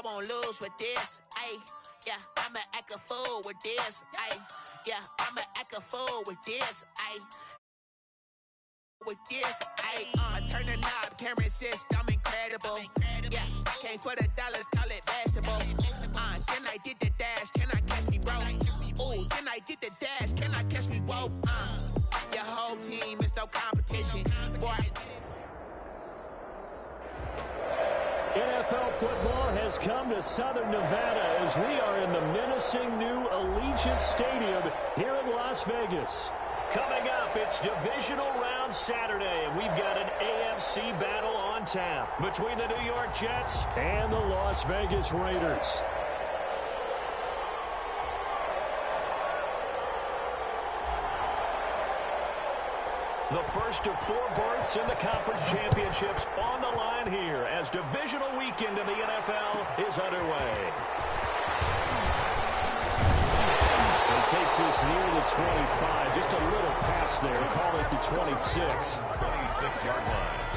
won't lose with this. Ayy, yeah, I'ma act a fool with this. Ayy, yeah, I'ma act a fool with this. Ayy, with this. Ayy, turn the knob, camera assist, I'm incredible. Yeah, came for the dollars, call it vegetable. Then I did the dash, can I catch me, bro? Ooh, then I did the dash, can I catch me, whoa? Your whole team is no competition, boy. NFL football has come to Southern Nevada as we are in the menacing new Allegiant Stadium here in Las Vegas. Coming up, it's divisional round Saturday, and we've got an AFC battle on tap between the New York Jets and the Las Vegas Raiders. The first of 4 berths in the conference championships on the line here as divisional weekend in the NFL is underway. He takes this near the 25, just a little pass there, call it the 26. 26-yard line.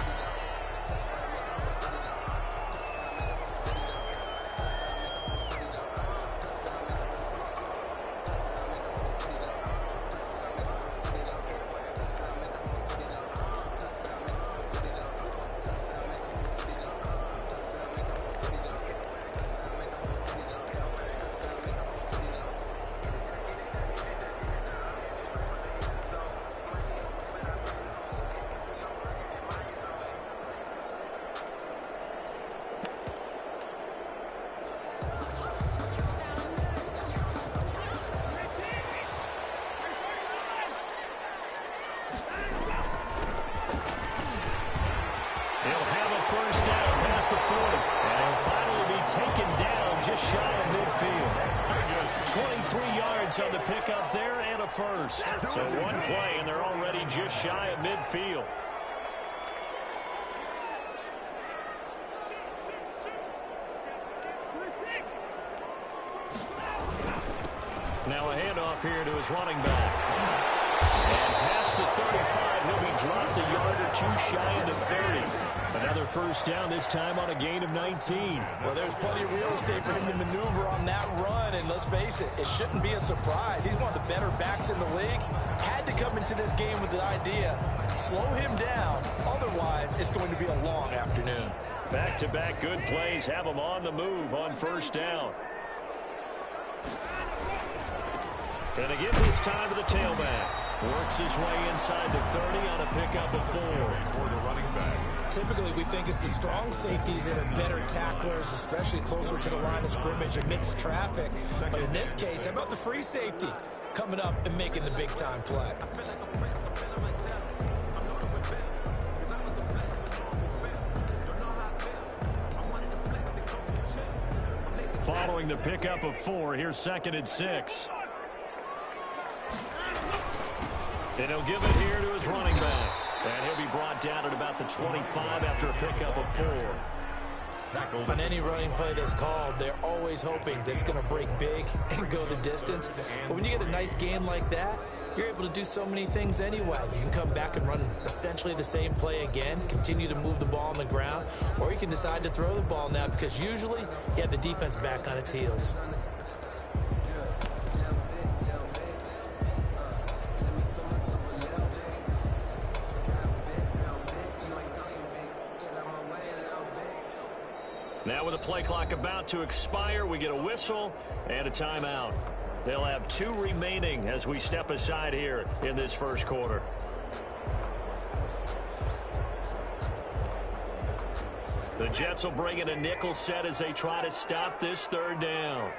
The 40, and he'll finally be taken down just shy of midfield. 23 yards on the pickup there and a first. So one play, and they're already just shy of midfield. Now a handoff here to his running back. And past the 35, he'll be dropped a yard or two shy of the 30. Another first down, this time on a gain of 19. Well, there's plenty of real estate for him to maneuver on that run, and let's face it, it shouldn't be a surprise. He's one of the better backs in the league. Had to come into this game with the idea, slow him down, otherwise it's going to be a long afternoon. Back-to-back good plays have him on the move on first down. And again this time to the tailback. Works his way inside the 30 on a pickup of 4 for the running back. Typically, we think it's the strong safeties that are better tacklers, especially closer to the line of scrimmage amidst traffic. But in this case, how about the free safety coming up and making the big-time play? Following the pickup of 4, here's 2nd and 6. And he'll give it here to his running back. And he'll be brought down at about the 25 after a pickup of 4. On any running play that's called, they're always hoping that it's going to break big and go the distance. But when you get a nice game like that, you're able to do so many things anyway. You can come back and run essentially the same play again, continue to move the ball on the ground, or you can decide to throw the ball now because usually you have the defense back on its heels. Now with the play clock about to expire, we get a whistle and a timeout. They'll have 2 remaining as we step aside here in this first quarter. The Jets will bring in a nickel set as they try to stop this 3rd down.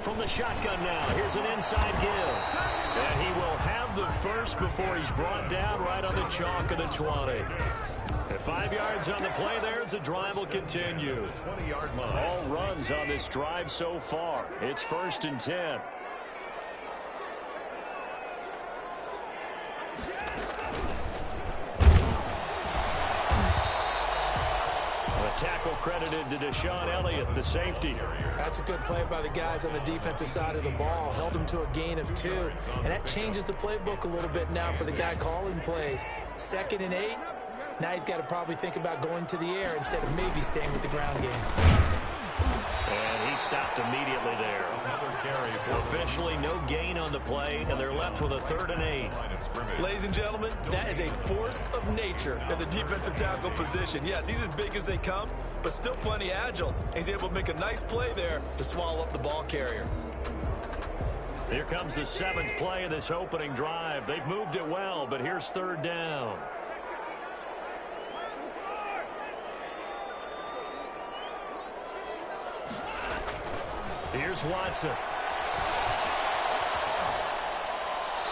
From the shotgun now, here's an inside give. And he will have the first before he's brought down right on the chalk of the 20. At 5 yards on the play there, as the drive will continue. 20-yard line. All runs on this drive so far. It's 1st and 10. Tackle credited to Deshaun Elliott, the safety. That's a good play by the guys on the defensive side of the ball. Held him to a gain of 2. And that changes the playbook a little bit now for the guy calling plays. 2nd and 8. Now he's got to probably think about going to the air instead of maybe staying with the ground game. And he stopped immediately there. Officially no gain on the play, and they're left with a 3rd and 8. Ladies and gentlemen, that is a force of nature in the defensive tackle position. Yes, he's as big as they come, but still plenty agile. He's able to make a nice play there to swallow up the ball carrier. Here comes the 7th play of this opening drive. They've moved it well, but here's 3rd down. Here's Watson.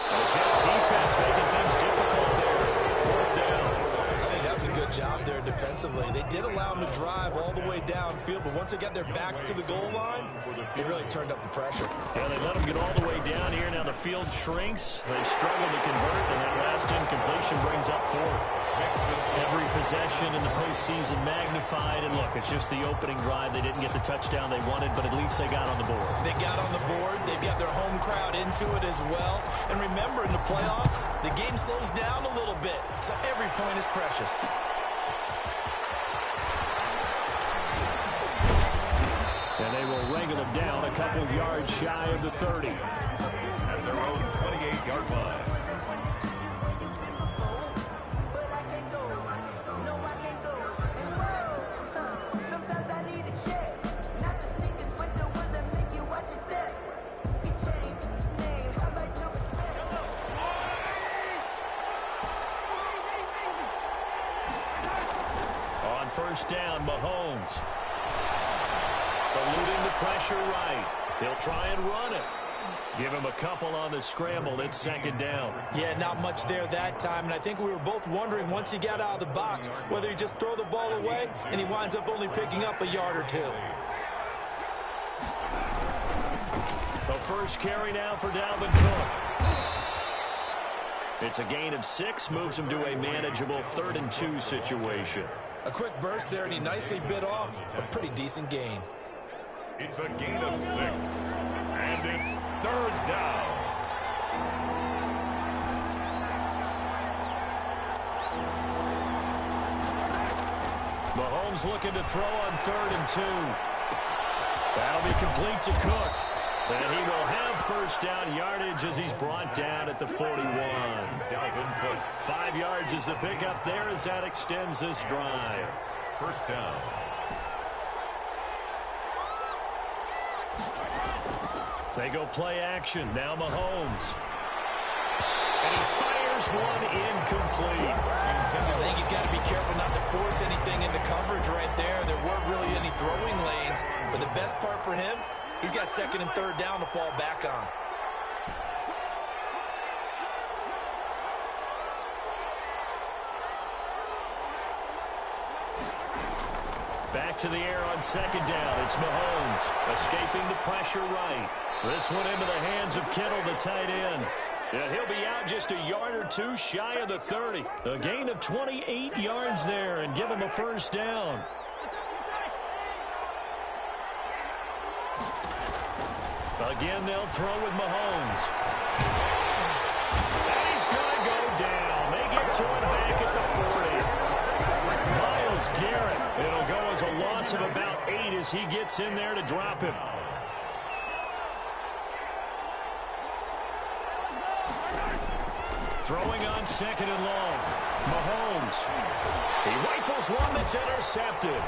The Jets defense making things difficult there. 4th down. I think that was a good job there defensively. They did allow them to drive all the way downfield, but once they got their backs to the goal line, they really turned up the pressure. Yeah, they let them get all the way down here. Now the field shrinks. They struggle to convert, and that last incompletion brings up 4th. Every possession in the postseason magnified, and look, it's just the opening drive. They didn't get the touchdown they wanted, but at least they got on the board. They got on the board. They've got their home crowd into it as well. And remember, in the playoffs, the game slows down a little bit, so every point is precious. And they will wrangle them down a couple yards shy of the 30. At their own 28-yard line. On 1st down, Mahomes. Eluding the pressure right. He'll try and run it. Give him a couple on the scramble. It's 2nd down. Yeah, not much there that time, and I think we were both wondering once he got out of the box whether he just throw the ball away and he winds up only picking up a yard or 2. The first carry now for Dalvin Cook. It's a gain of 6, moves him to a manageable 3rd and 2 situation. A quick burst there, and he nicely bit off a pretty decent gain. It's a gain of 6, and it's 3rd down. Mahomes looking to throw on 3rd and 2. That'll be complete to Cook. And he will have 1st down yardage as he's brought down at the 41. 5 yards is the pickup there as that extends this drive. 1st down. They go play action. Now Mahomes. And he fires one incomplete. I think he's got to be careful not to force anything into coverage right there. There weren't really any throwing lanes. But the best part for him, he's got 2nd and 3rd down to fall back on. Back to the air on 2nd down. It's Mahomes escaping the pressure right. This one into the hands of Kittle, the tight end. And he'll be out just a yard or 2 shy of the 30. A gain of 28 yards there and give him a 1st down. Again, they'll throw with Mahomes. And he's going to go down. They get to him back at the 40. Myles Garrett. It'll go as a loss of about 8 as he gets in there to drop him. Throwing on 2nd and long. Mahomes. He rifles one that's intercepted.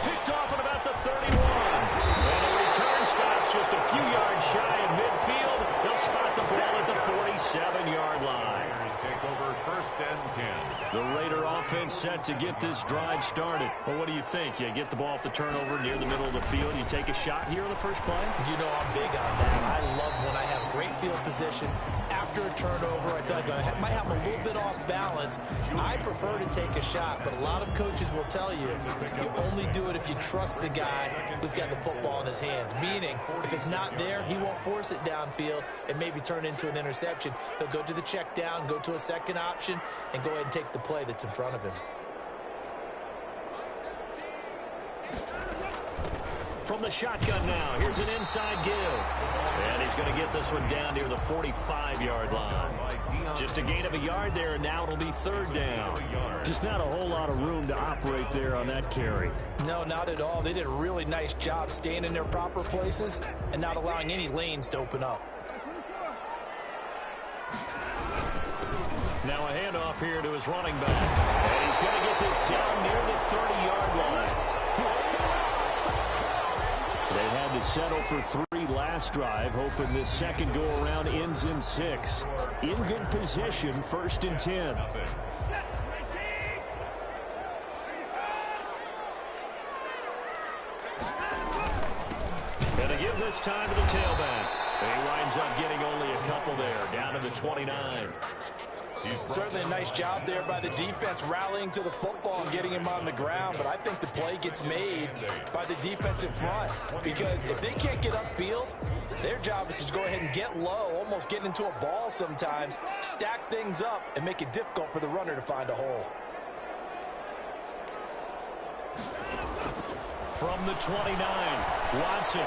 Picked off at about the 31. And the return stops just a few yards shy of midfield. They'll spot the ball at the 47-yard line. Take over 1st and 10. The Raider offense set to get this drive started. Well, what do you think? You get the ball off the turnover near the middle of the field. You take a shot here on the first play? You know I'm big on that. I love when I have great field position. After a turnover, I feel like I might have a little bit off balance. I prefer to take a shot, but a lot of coaches will tell you you only do it if you trust the guy who's got the football in his hands. Meaning, if it's not there, he won't force it downfield and maybe turn into an interception. He'll go to the check down, go to a second option, and go ahead and take the play that's in front of him. From the shotgun now, here's an inside give. And he's going to get this one down near the 45-yard line. Just a gain of a yard there, and now it'll be third down. Just not a whole lot of room to operate there on that carry. No, not at all. They did a really nice job staying in their proper places and not allowing any lanes to open up. Now a handoff here to his running back. And he's going to get this down near the 30-yard line. They had to settle for 3 last drive, hoping this second go-around ends in 6. In good position, 1st and 10. And to give this time to the tailback. And he winds up getting only a couple there, down to the 29. Certainly a nice job there by the defense rallying to the football and getting him on the ground, but I think the play gets made by the defensive front because if they can't get upfield, their job is to go ahead and get low, almost get into a ball sometimes, stack things up, and make it difficult for the runner to find a hole. From the 29, Watson.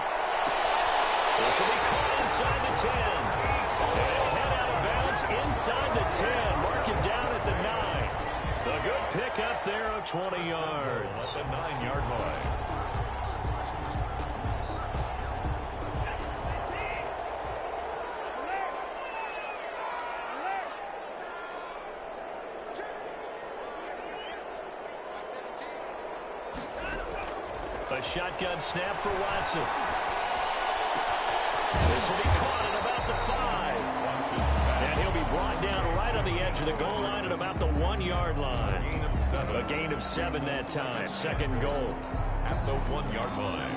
This will be caught inside the 10. And he'll head out of bounds inside the 10. Mark him down at the 9. A good pick up there of 20 yards. At the 9-yard line. A shotgun snap for Watson. This will be caught at about the 5. And he'll be brought down right on the edge of the goal line at about the 1-yard line. A gain of 7 that time. Second and goal. At the 1-yard line.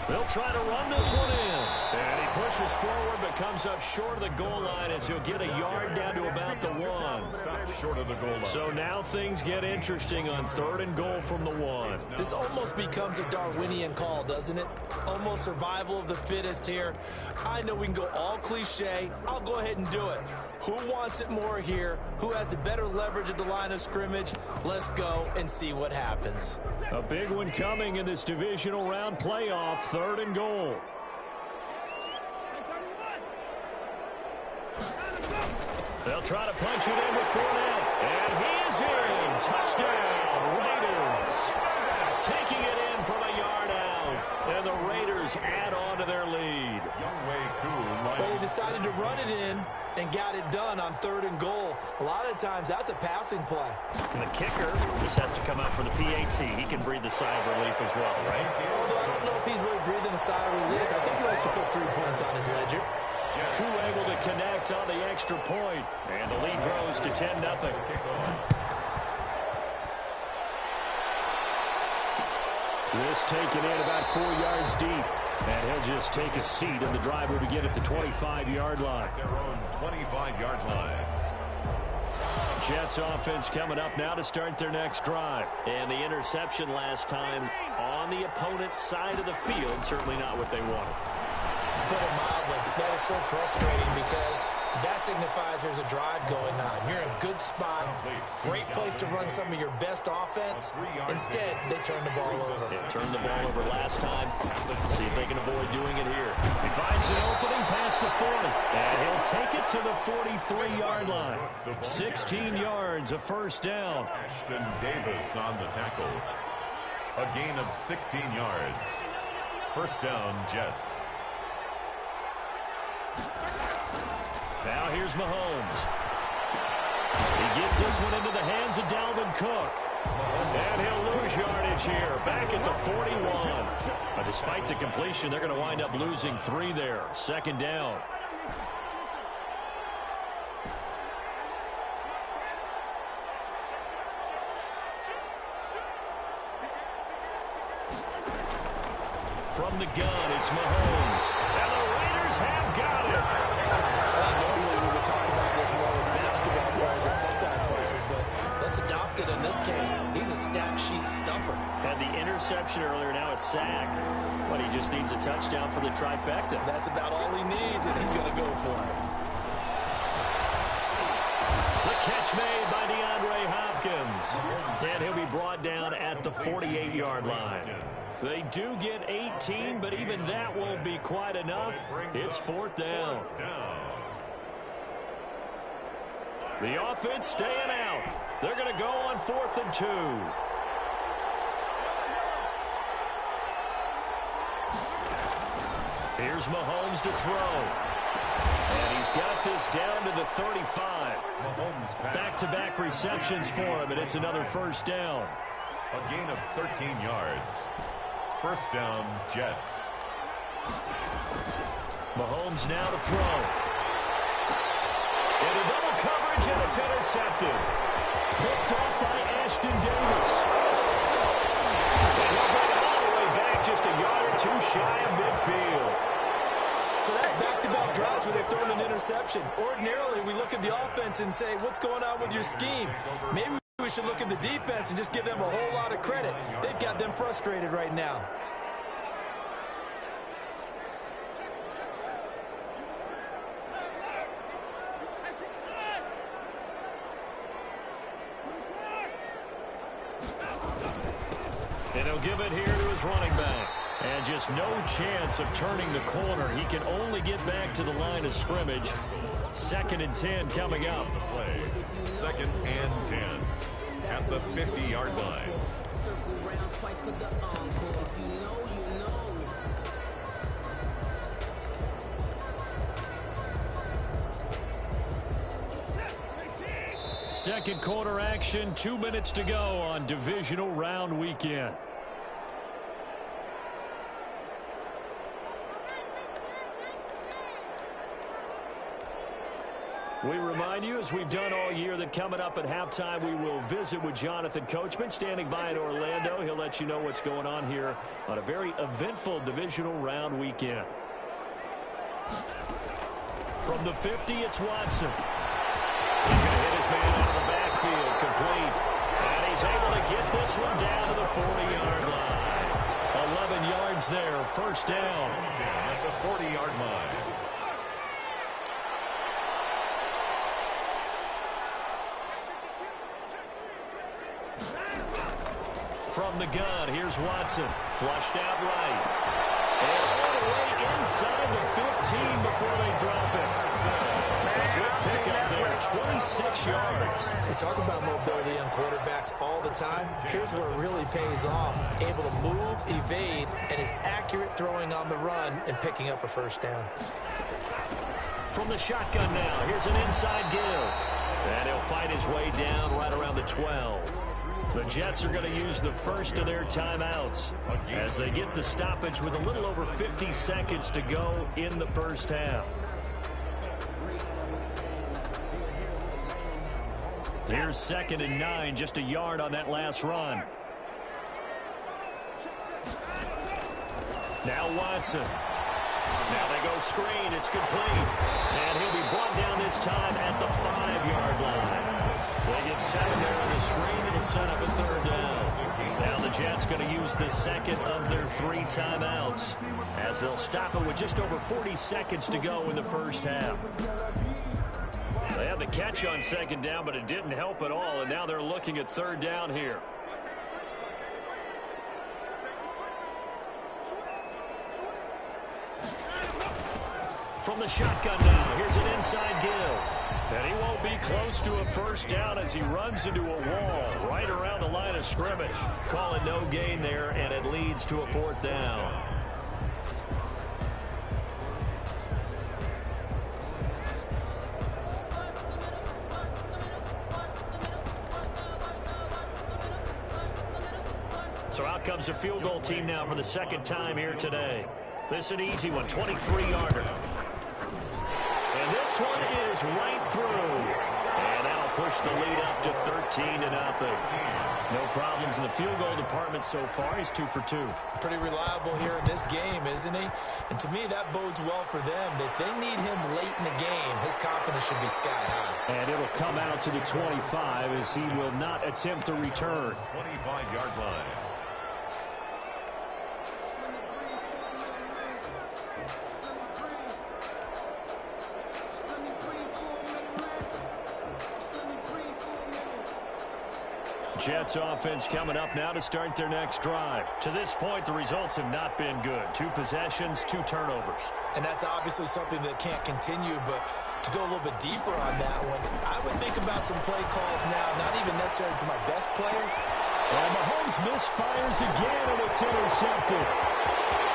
They'll try to run this one in. And he pushes forward but comes up short of the goal line as he'll get a yard down to about the 1. Stop short of the goal line. So now things get interesting on 3rd and goal from the 1. This almost becomes a Darwinian call, doesn't it? Almost survival of the fittest here. I know we can go all cliche. I'll go ahead and do it. Who wants it more here? Who has the better leverage at the line of scrimmage? Let's go and see what happens. A big one coming in this divisional round playoff, 3rd and goal. They'll try to punch it in with Fournette. And he is in. Touchdown, Raiders. Taking it in from a yard out. And the Raiders add on to their lead. But he decided to run it in and got it done on 3rd and goal. A lot of times that's a passing play. And the kicker just has to come out for the PAT. He can breathe the sigh of relief as well, right? Although I don't know if he's really breathing a sigh of relief. I think he likes to put 3 points on his ledger. Koo able to connect on the extra point. And the lead grows to 10-0. This taken in about 4 yards deep. And he'll just take a seat, and the drive will begin at the 25-yard line. Their own 25-yard line. Jets offense coming up now to start their next drive. And the interception last time on the opponent's side of the field, certainly not what they wanted. To put it mildly, that is so frustrating because that signifies there's a drive going on. You're in a good spot, great place to run some of your best offense. Instead, they turn the ball over. They turned the ball over last time. Let's see if they can avoid doing it here. He finds an opening past the 40. And he'll take it to the 43-yard line. 16 yards, a first down. Ashton Davis on the tackle. A gain of 16 yards. First down, Jets. Now here's Mahomes. He gets this one into the hands of Dalvin Cook. And he'll lose yardage here, back at the 41. But despite the completion, they're going to wind up losing 3 there. Second down. From the gun, it's Mahomes. And the Raiders have got it. Normally we would talk about this more with basketball players and football players, but let's adopt it in this case. He's a stat sheet stuffer. Had the interception earlier, now a sack. But he just needs a touchdown for the trifecta. That's about all he needs, and he's going to go for it. The catch made by DeAndre Hopkins. And he'll be brought down at the 48-yard line. They do get 18, but even that won't be quite enough. It's fourth down. The offense staying out. They're going to go on 4th and 2. Here's Mahomes to throw. And he's got this down to the 35. Back-to-back receptions for him, and it's another first down. A gain of 13 yards. First down, Jets. Mahomes now to throw. And a double coverage, and it's intercepted. Picked off by Ashton Davis. And he'll bring it all the way back, just a yard or two shy of midfield. So that's back-to-back drives where they've thrown an interception. Ordinarily, we look at the offense and say, what's going on with your scheme? Maybe we should look at the defense and just give them a whole lot of credit. They've got them frustrated right now. And he'll give it here to his running back. And just no chance of turning the corner. He can only get back to the line of scrimmage. 2nd and 10 coming up. Play. 2nd and 10 at the 50-yard line. Second quarter action, 2 minutes to go on divisional round weekend. We remind you, as we've done all year, that coming up at halftime, we will visit with Jonathan Coachman, standing by in Orlando. He'll let you know what's going on here on a very eventful divisional round weekend. From the 50, it's Watson. He's going to hit his man out of the backfield, complete. And he's able to get this one down to the 40-yard line. 11 yards there, first down. At the 40-yard line. From the gun, here's Watson. Flushed out right. And all the way inside the 15 before they drop it. A good pickup there, 26 yards. We talk about mobility on quarterbacks all the time. Here's where it really pays off. Able to move, evade, and is accurate throwing on the run and picking up a first down. From the shotgun now, here's an inside give. And he'll fight his way down right around the 12. The Jets are going to use the first of their timeouts as they get the stoppage with a little over 50 seconds to go in the first half. Here's 2nd and 9, just a yard on that last run. Now Watson. Now they go screen. It's complete. And he'll be brought down this time at the 5-yard line. They get 7 there on the screen. It'll set up a third down. Now the Jets going to use the second of their 3 timeouts as they'll stop it with just over 40 seconds to go in the first half. They had the catch on 2nd down, but it didn't help at all, and now they're looking at 3rd down here. From the shotgun now, here's an inside give. And he won't be close to a first down as he runs into a wall right around the line of scrimmage. Call it no gain there, and it leads to a 4th down. So out comes a field goal team now for the 2nd time here today. This is an easy one, 23-yarder. And this one is right through. And that'll push the lead up to 13-0. No problems in the field goal department so far. He's 2 for 2. Pretty reliable here in this game, isn't he? And to me, that bodes well for them. If they need him late in the game, his confidence should be sky high. And it'll come out to the 25 as he will not attempt a return. 25-yard line. Jets offense coming up now to start their next drive. To this point, the results have not been good. 2 possessions, 2 turnovers. And that's obviously something that can't continue, but to go a little bit deeper on that one, I would think about some play calls now, not even necessarily to my best player. And Mahomes misfires again, and it's intercepted.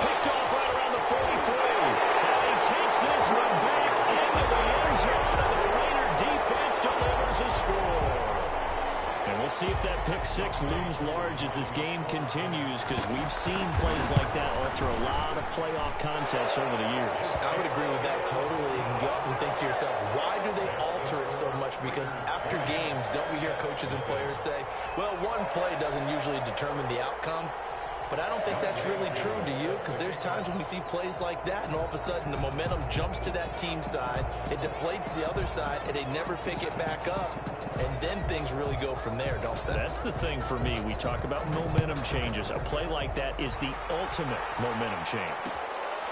Picked off right around the 43. Now he takes this one back into the end zone, and the Raider defense delivers a score. And we'll see if that pick 6 looms large as this game continues, because we've seen plays like that alter a lot of playoff contests over the years. I would agree with that totally. And you often think to yourself, why do they alter it so much? Because after games, don't we hear coaches and players say, well, one play doesn't usually determine the outcome. But I don't think that's really true, do you? Because there's times when we see plays like that, and all of a sudden the momentum jumps to that team side, it deflates the other side, and they never pick it back up. And then things really go from there, don't they? That's the thing for me. We talk about momentum changes. A play like that is the ultimate momentum change.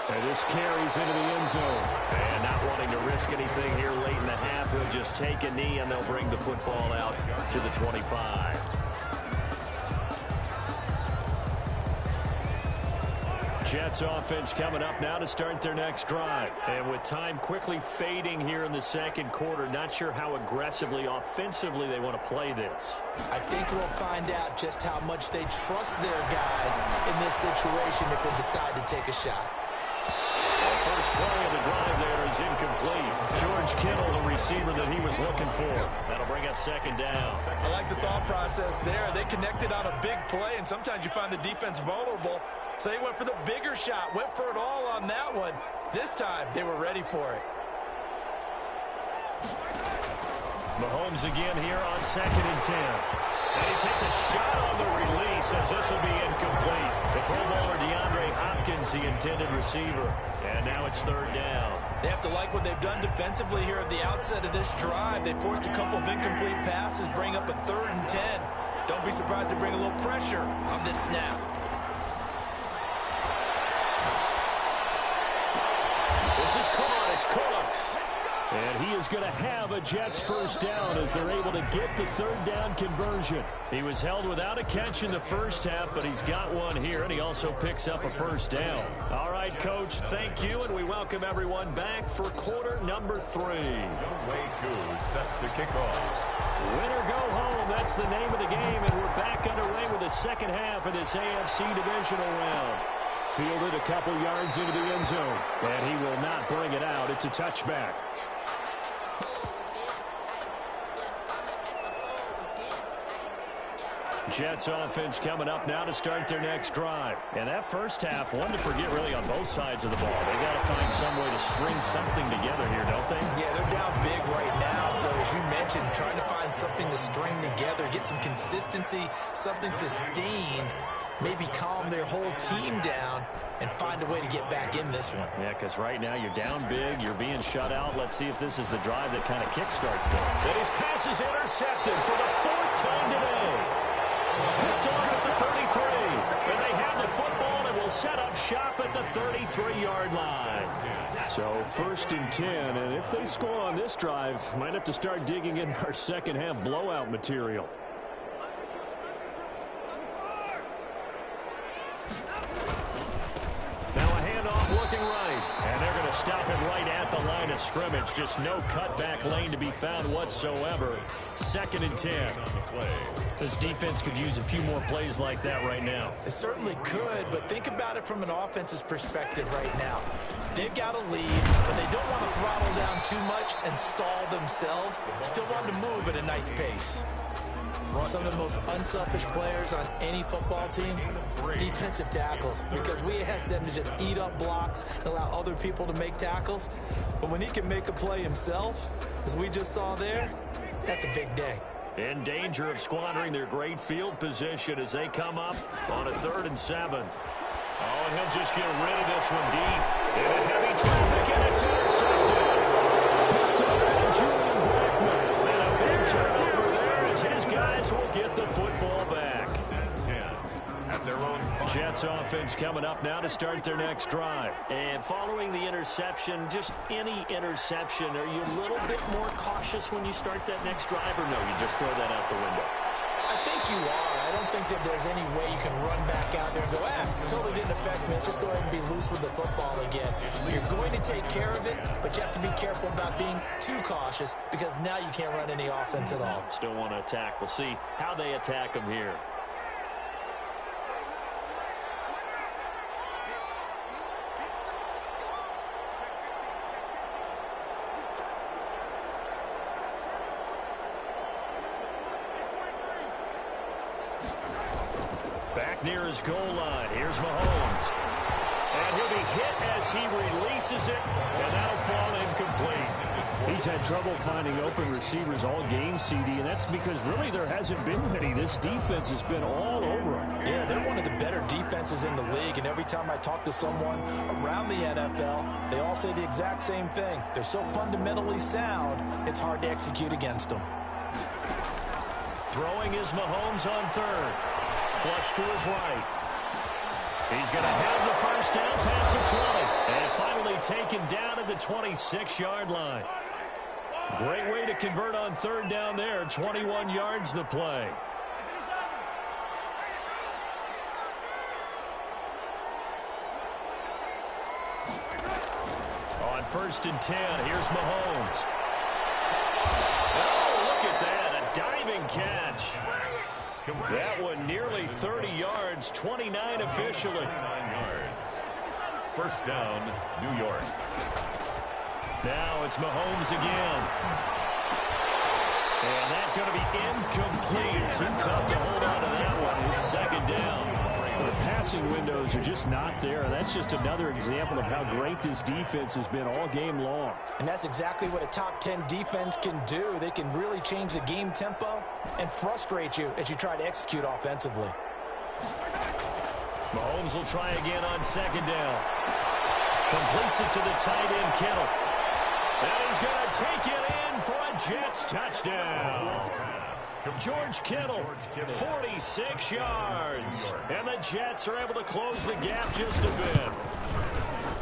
And this carries into the end zone. And not wanting to risk anything here late in the half, he'll just take a knee, and they'll bring the football out to the 25. Jets offense coming up now to start their next drive. And with time quickly fading here in the second quarter, not sure how aggressively, offensively they want to play this. I think we'll find out just how much they trust their guys in this situation if they decide to take a shot. The first play of the drive there is incomplete. George Kittle, the receiver that he was looking for. That'll bring up second down. I like the thought process there. They connected on a big play, and sometimes you find the defense vulnerable. So they went for the bigger shot, went for it all on that one. This time, they were ready for it. Mahomes again here on 2nd and 10. And he takes a shot on the release as this will be incomplete. The Pro Bowler DeAndre Hopkins, the intended receiver. And now it's 3rd down. They have to like what they've done defensively here at the outset of this drive. They forced a couple of incomplete passes, bring up a 3rd and 10. Don't be surprised to bring a little pressure on this snap. This is caught. It's Cooks. And he is going to have a Jets first down as they're able to get the 3rd down conversion. He was held without a catch in the first half, but he's got one here, and he also picks up a first down. All right, Coach, thank you, and we welcome everyone back for quarter number 3. Way set to kick off. Win or go home, that's the name of the game, and we're back underway with the second half of this AFC divisional round. Fielded a couple yards into the end zone, and he will not bring it out. It's a touchback. Jets offense coming up now to start their next drive. And that first half, one to forget really on both sides of the ball. They got to find some way to string something together here, don't they? Yeah, they're down big right now. So as you mentioned, trying to find something to string together, get some consistency, something sustained, maybe calm their whole team down and find a way to get back in this one. Yeah, because right now you're down big, you're being shut out. Let's see if this is the drive that kind of kickstarts them. And his pass is intercepted for the 4th time today. Picked off at the 33. And they have the football and will set up shop at the 33-yard line. So 1st and 10, and if they score on this drive, might have to start digging in our second half blowout material. Now a handoff looking right. And they're going to stop it right at the line of scrimmage. Just no cutback lane to be found whatsoever. 2nd and 10. This defense could use a few more plays like that right now. It certainly could, but think about it from an offense's perspective right now. They've got a lead, but they don't want to throttle down too much and stall themselves. Still want to move at a nice pace. Some of the most unselfish players on any football team, defensive tackles, because we ask them to just eat up blocks and allow other people to make tackles. But when he can make a play himself, as we just saw there, that's a big day. In danger of squandering their great field position as they come up on a 3rd and 7. Oh, and he'll just get rid of this one deep. Into heavy traffic, and it's intercepted. Picked up by Julian Blackmon. And a big turnover there as his guys will get the football back. 10 at their own 5. Jets offense coming up now to start their next drive. And following the interception, just any interception, are you a little bit more cautious when you start that next drive, or no, you just throw that out the window? I think you are. I don't think that there's any way you can run back out there and go, totally didn't affect me. Let's just go ahead and be loose with the football again. You're going to take care of it, but you have to be careful about being too cautious because now you can't run any offense at all. Still want to attack. We'll see how they attack them here. Back near his goal line. Here's Mahomes. And he'll be hit as he releases it, and that'll fall incomplete. He's had trouble finding open receivers all game, CD, and that's because really there hasn't been many. This defense has been all over him. Yeah, they're one of the better defenses in the league, and every time I talk to someone around the NFL, they all say the exact same thing. They're so fundamentally sound, it's hard to execute against them. Throwing is Mahomes on third. Flush to his right. He's going to have the first down past the 20. And finally taken down at the 26-yard line. Great way to convert on third down there. 21 yards the play. On 1st and 10, here's Mahomes. Oh, look at that. A diving catch. That one nearly 30 yards, 29 officially. 29 yards. First down, New York. Now it's Mahomes again. And that's going to be incomplete. Too tough to hold on to that one. It's second down. The passing windows are just not there, and that's just another example of how great this defense has been all game long. And that's exactly what a top 10 defense can do. They can really change the game tempo and frustrate you as you try to execute offensively. Mahomes will try again on second down. Completes it to the tight end, Kittle. And he's going to take it in for a Jets touchdown. George Kittle, 46 yards. And the Jets are able to close the gap just a bit.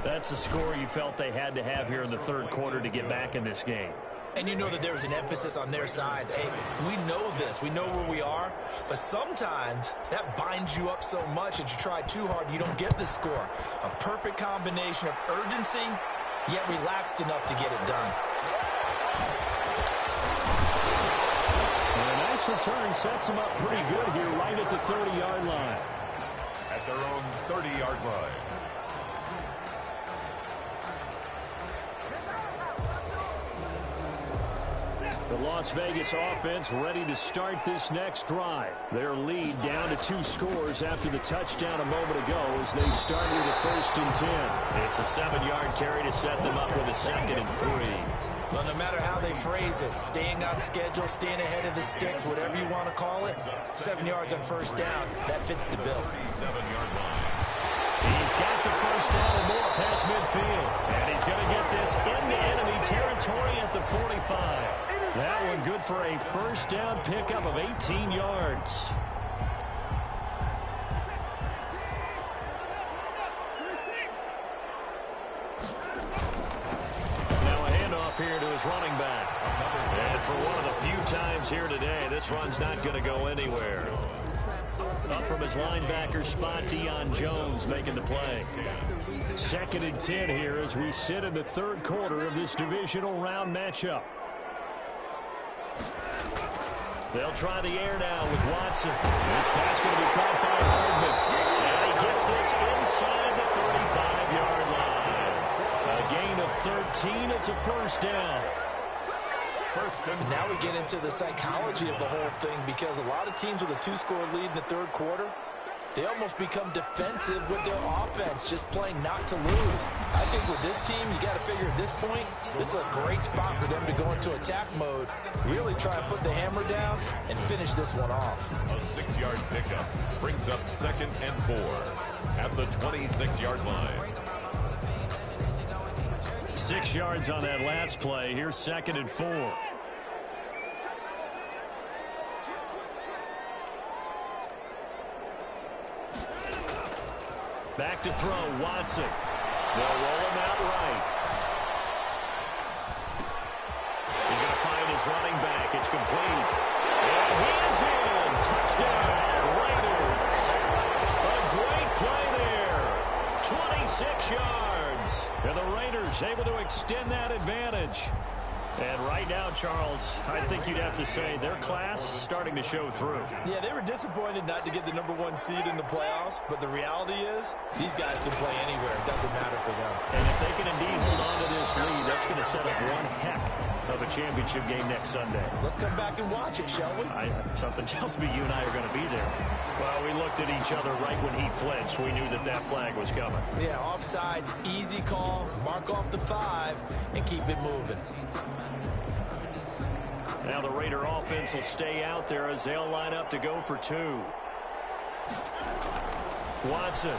That's the score you felt they had to have here in the third quarter to get back in this game. And you know that there was an emphasis on their side. Hey, we know this. We know where we are. But sometimes that binds you up so much that you try too hard, you don't get the score. A perfect combination of urgency, yet relaxed enough to get it done. And a nice return sets them up pretty good here right at the 30-yard line. At their own 30-yard line. The Las Vegas offense ready to start this next drive. Their lead down to 2 scores after the touchdown a moment ago as they start with a 1st and 10. It's a 7-yard carry to set them up with a 2nd and 3. Well, no matter how they phrase it, staying on schedule, staying ahead of the sticks, whatever you want to call it, 7 yards on first down, that fits the bill. 37-yard line. He's got the first down and more past midfield. And he's going to get this into enemy territory at the 45. That one good for a first down pickup of 18 yards. Now a handoff here to his running back. And for one of the few times here today, this run's not going to go anywhere. Up from his linebacker spot, Deion Jones making the play. 2nd and 10 here as we sit in the third quarter of this divisional round matchup. They'll try the air now with Watson. This pass going to be caught by Hardman. And he gets this inside the 35-yard line. A gain of 13. It's a first down. And now we get into the psychology of the whole thing because a lot of teams with a 2-score lead in the third quarter, they almost become defensive with their offense, just playing not to lose. I think with this team, you got to figure at this point, this is a great spot for them to go into attack mode, really try and put the hammer down and finish this one off. A 6-yard pickup brings up 2nd and 4 at the 26-yard line. 6 yards on that last play. Here's 2nd and 4. Back to throw, Watson. They'll roll him out right. He's going to find his running back. It's complete. And he is in. Touchdown, Raiders. A great play there. 26 yards. And the Raiders able to extend that advantage. And right now, Charles, I think you'd have to say their class starting to show through. Yeah, they were disappointed not to get the #1 seed in the playoffs, but the reality is these guys can play anywhere. It doesn't matter for them. And if they can indeed hold on to this lead, that's going to set up one heck of a championship game next Sunday. Let's come back and watch it, shall we? Something tells me you and I are going to be there. Well, we looked at each other right when he flinched. We knew that that flag was coming. Yeah, offsides, easy call, mark off the 5, and keep it moving. Now the Raider offense will stay out there as they'll line up to go for 2. Watson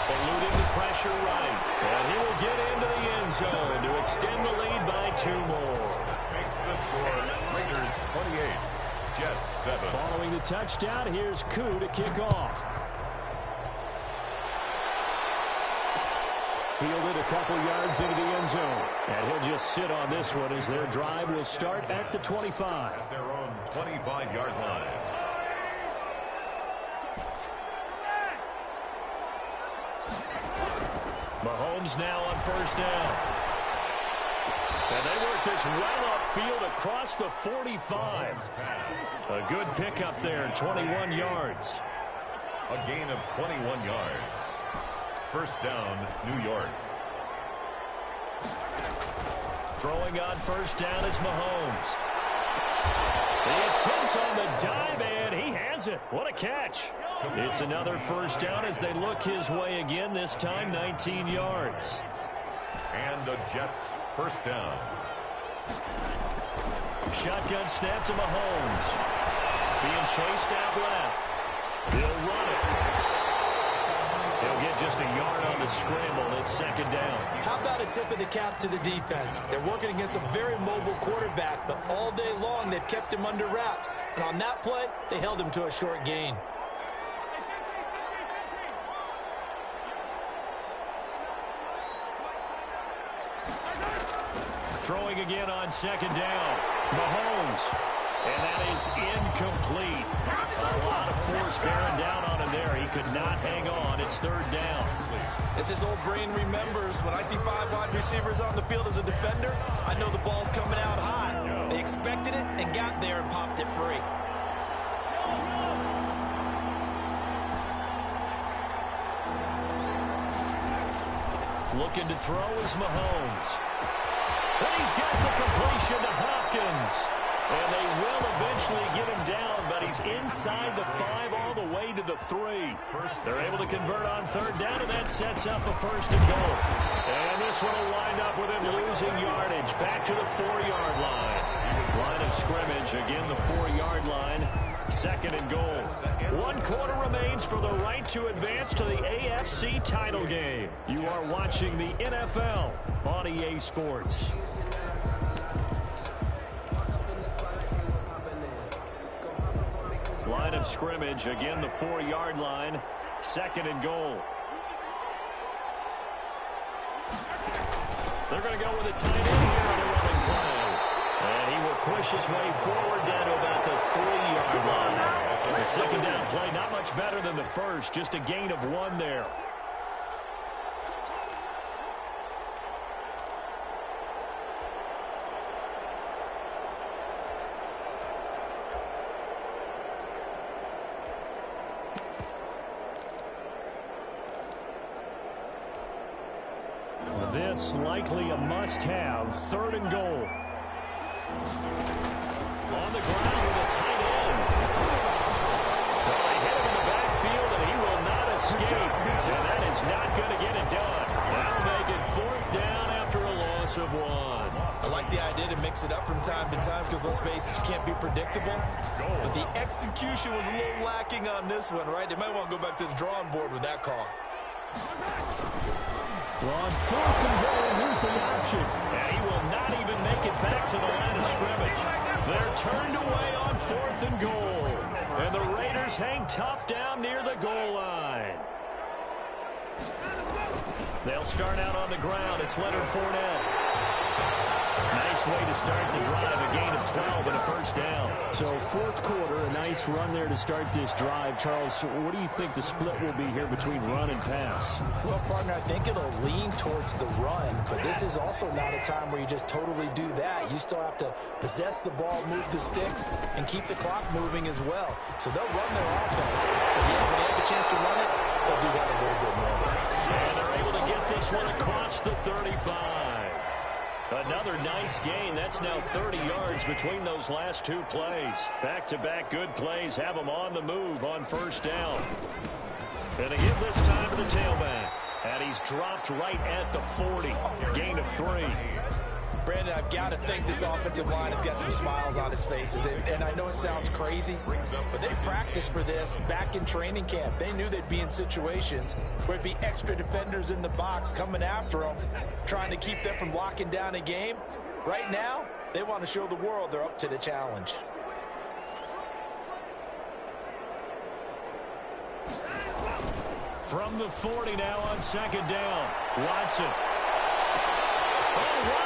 eluding the pressure right. And he will get into the end zone to extend the lead by 2 more. Makes the score Raiders 28, Jets 7. Following the touchdown, here's Koo to kick off. Fielded a couple yards into the end zone. And he'll just sit on this one as their drive will start at the 25. At their own 25-yard line. Mahomes now on first down. And they work this well upfield across the 45. A good pickup there, 21 yards. A gain of 21 yards. First down, New York. Throwing on first down is Mahomes. The attempt on the dive, and he has it. What a catch. It's another first down as they look his way again, this time 19 yards. And the Jets first down. Shotgun snap to Mahomes. Being chased out left. He'll run it. He'll get just a yard on the scramble. It's second down. How about a tip of the cap to the defense? They're working against a very mobile quarterback, but all day long they've kept him under wraps. And on that play, they held him to a short gain. Throwing again on second down. Mahomes. And that is incomplete. A lot of force bearing down on him there. He could not hang on. It's third down. As his old brain remembers, when I see 5 wide receivers on the field as a defender, I know the ball's coming out high. They expected it and got there and popped it free. Looking to throw is Mahomes. And he's got the completion to Hopkins. And they will eventually get him down, but he's inside the 5 all the way to the 3. They're able to convert on third down, and that sets up a first and goal. And this one will wind up with him losing yardage. Back to the 4-yard line. Line of scrimmage, again the 4-yard line. Second and goal. 1 quarter remains for the right to advance to the AFC title game. You are watching the NFL on EA Sports. Line of scrimmage, again the 4-yard line. Second and goal. They're going to go with a tight end here on the running play. And he will push his way forward down to about the 3-yard line. The second down play, not much better than the first, just a gain of 1 there. This likely a must-have. Third and goal. On the ground with a tight end. Well, they hit him in the backfield, and he will not escape. And that is not going to get it done. That'll make it 4th down after a loss of 1. I like the idea to mix it up from time to time because, let's face it, you can't be predictable. But the execution was a little lacking on this one, right? They might want to go back to the drawing board with that call. Well, on 4th and goal, here's the option. And he will not even make it back to the line of scrimmage. They're turned away on 4th and goal. And the Raiders hang tough down near the goal line. They'll start out on the ground. It's Leonard Fournette. Nice way to start the drive, a gain of 12 and a first down. So fourth quarter, a nice run there to start this drive. Charles, what do you think the split will be here between run and pass? Well, partner, I think it'll lean towards the run, but this is also not a time where you just totally do that. You still have to possess the ball, move the sticks, and keep the clock moving as well. So they'll run their offense. If they have a chance to run it, they'll do that a little bit more. And they're able to get this one across the 35. Another nice gain. That's now 30 yards between those last two plays. Back-to-back good plays have them on the move on first down. And they give this time to the tailback. And he's dropped right at the 40. Gain of 3. Brandon, I've got to think this offensive line has got some smiles on its faces. And I know it sounds crazy, but they practiced for this back in training camp. They knew they'd be in situations where it'd be extra defenders in the box coming after them, trying to keep them from locking down a game. Right now, they want to show the world they're up to the challenge. From the 40 now on second down. Watson. All right.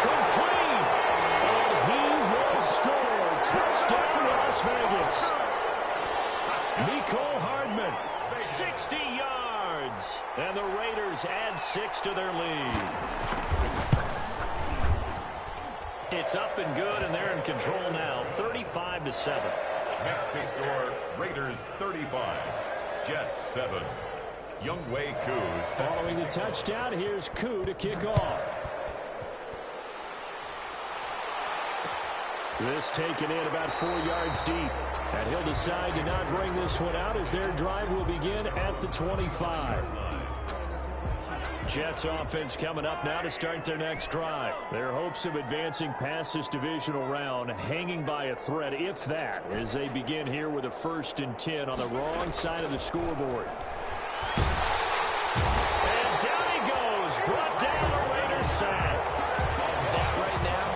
Complete. And he will score. Touchdown, Las Vegas. Mecole Hardman, 60 yards. And the Raiders add 6 to their lead. It's up and good, and they're in control now, 35-7. Next to score, Raiders 35, Jets 7. Younghoe Koo. Following the touchdown, here's Koo to kick off. This taken in about 4 yards deep. And he'll decide to not bring this one out as their drive will begin at the 25. Jets offense coming up now to start their next drive. Their hopes of advancing past this divisional round hanging by a thread, if that, as they begin here with a 1st and 10 on the wrong side of the scoreboard. And down he goes. Brought down the Raiders sack. That right now,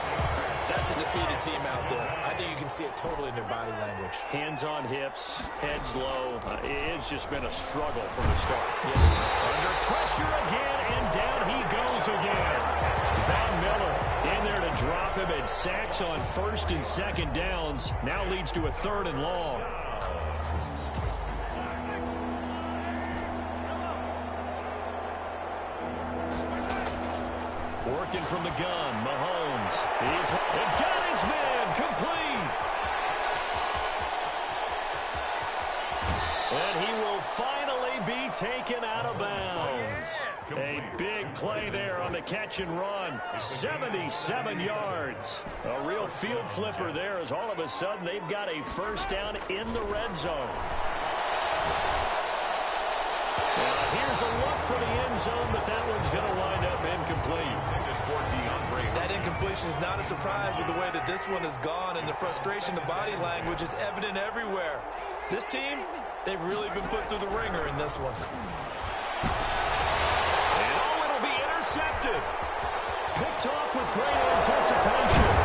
that's a defeated team out there. I think you can see it totally in their body language. Hands on hips, heads low. It's just been a struggle from the start. Yeah. Under pressure again, and down he goes again. Von Miller in there to drop him, and sacks on 1st and 2nd downs. Now leads to a 3rd and long. Working from the gun, Mahomes. He's got his man complete. And he will finally be taken out of bounds. A big play there on the catch and run. 77 yards. A real field flipper there as all of a sudden they've got a 1st down in the red zone. Here's a look for the end zone, but that one's going to wind up incomplete. That incompletion is not a surprise with the way that this one has gone, and the frustration, the body language is evident everywhere. This team, they've really been put through the ringer in this one. And it'll be intercepted. Picked off with great anticipation.